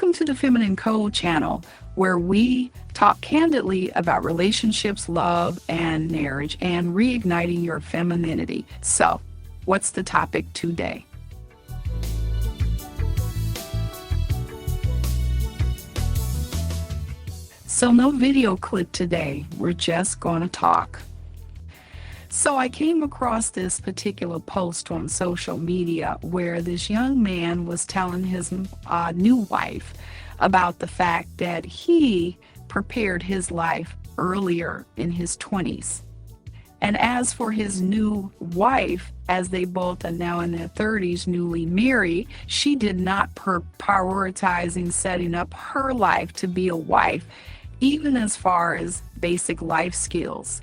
Welcome to the Feminine Code channel, where we talk candidly about relationships, love, and marriage, and reigniting your femininity. So, what's the topic today? So, no video clip today. We're just going to talk. So I came across this particular post on social media where this young man was telling his new wife about the fact that he prepared his life earlier in his 20s. And as for his new wife, as they both are now in their 30s, newly married, she did not prioritizing setting up her life to be a wife, even as far as basic life skills.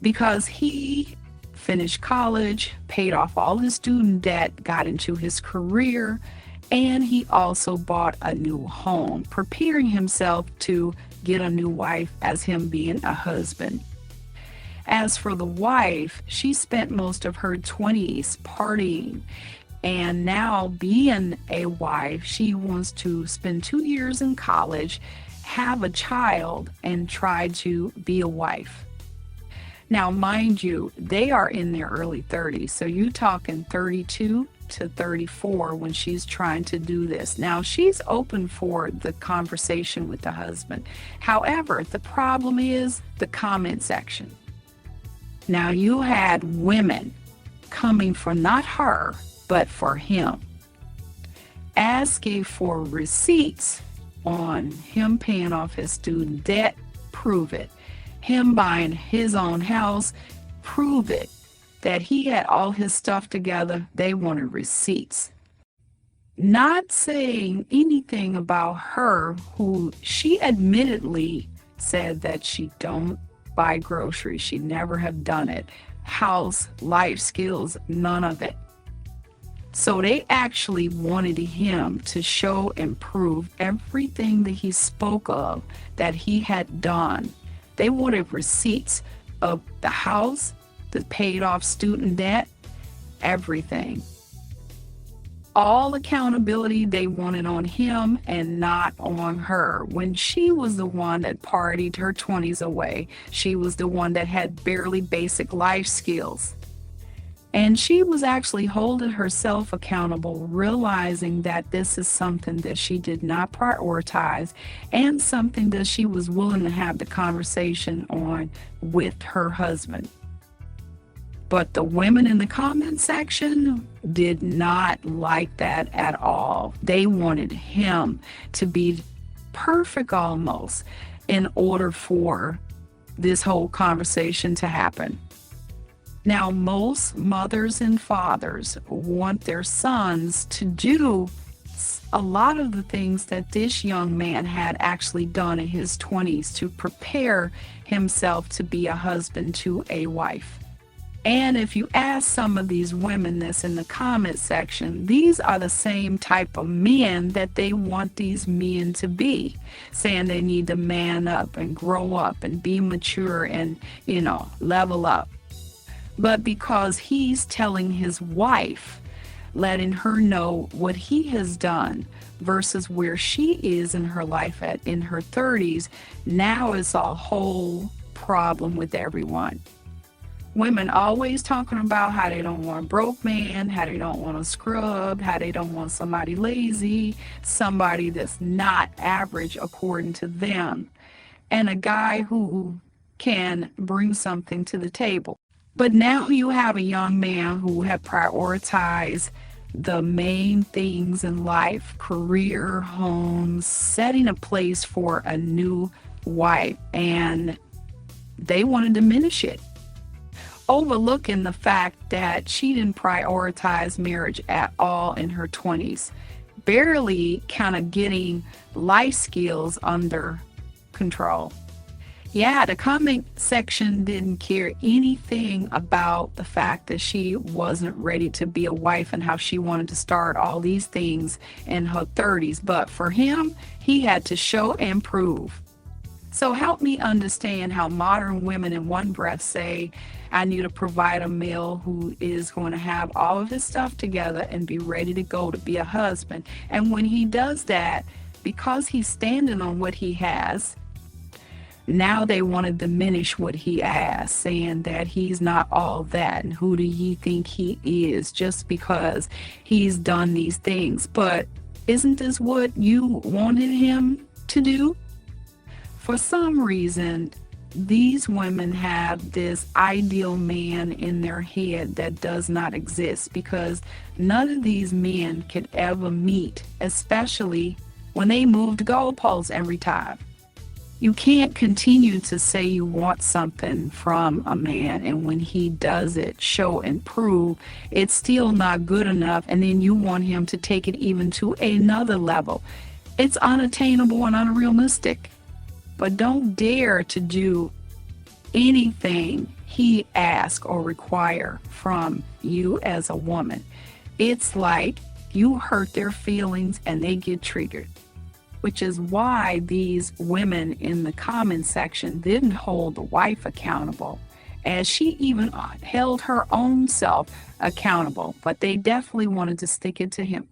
Because he finished college, paid off all his student debt, got into his career, and he also bought a new home, preparing himself to get a new wife as him being a husband. As for the wife, she spent most of her 20s partying, and now being a wife, she wants to spend 2 years in college, have a child, and try to be a wife. Now, mind you, they are in their early 30s, so you're talking 32 to 34 when she's trying to do this. Now, she's open for the conversation with the husband. However, the problem is the comment section. Now, you had women coming for not her, but for him, asking for receipts on him paying off his student debt, prove it. Him buying his own house, prove it. That he had all his stuff together, they wanted receipts. Not saying anything about her, who she admittedly said that she don't buy groceries. She never have done it. House, life skills, none of it. So they actually wanted him to show and prove everything that he spoke of that he had done. They wanted receipts of the house, the paid off student debt, everything. All accountability they wanted on him and not on her. When she was the one that partied her 20s away, she was the one that had barely basic life skills. And she was actually holding herself accountable, realizing that this is something that she did not prioritize and something that she was willing to have the conversation on with her husband. But the women in the comment section did not like that at all. They wanted him to be perfect almost in order for this whole conversation to happen. Now, most mothers and fathers want their sons to do a lot of the things that this young man had actually done in his 20s to prepare himself to be a husband to a wife. And if you ask some of these women this in the comment section, these are the same type of men that they want these men to be, saying they need to man up and grow up and be mature and, level up. But because he's telling his wife, letting her know what he has done versus where she is in her life in her 30s, now it's a whole problem with everyone. Women always talking about how they don't want a broke man, how they don't want a scrub, how they don't want somebody lazy, somebody that's not average according to them, and a guy who can bring something to the table. But now you have a young man who have prioritized the main things in life, career, homes, setting a place for a new wife, and they want to diminish it, overlooking the fact that she didn't prioritize marriage at all in her 20s, barely kind of getting life skills under control. Yeah, the comment section didn't care anything about the fact that she wasn't ready to be a wife and how she wanted to start all these things in her 30s. But for him, he had to show and prove. So help me understand how modern women in one breath say, I need to provide a male who is going to have all of his stuff together and be ready to go to be a husband. And when he does that, because he's standing on what he has. Now they want to diminish what he has, saying that he's not all that, and who do you think he is just because he's done these things. But isn't this what you wanted him to do? For some reason, these women have this ideal man in their head that does not exist, because none of these men could ever meet, especially when they move the goalposts every time. You can't continue to say you want something from a man, and when he does it, show and prove, it's still not good enough, and then you want him to take it even to another level. It's unattainable and unrealistic. But don't dare to do anything he asks or require from you as a woman. It's like you hurt their feelings and they get triggered, which is why these women in the comment section didn't hold the wife accountable, as she even held her own self accountable, but they definitely wanted to stick it to him.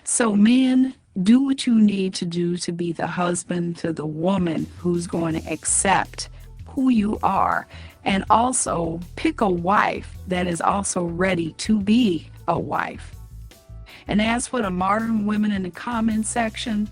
So men, do what you need to do to be the husband to the woman who's going to accept who you are, and also pick a wife that is also ready to be a wife. And as for the modern women in the comment section,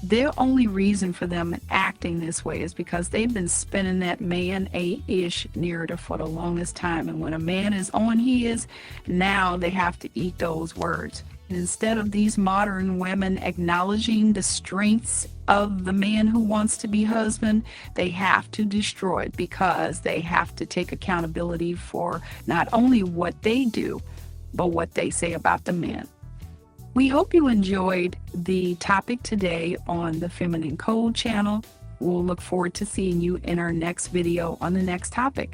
their only reason for them acting this way is because they've been spinning that man a-ish narrative for the longest time. And when a man is on his, now they have to eat those words. And instead of these modern women acknowledging the strengths of the man who wants to be husband, they have to destroy it, because they have to take accountability for not only what they do, but what they say about the men. We hope you enjoyed the topic today on the Feminine Code channel. We'll look forward to seeing you in our next video on the next topic.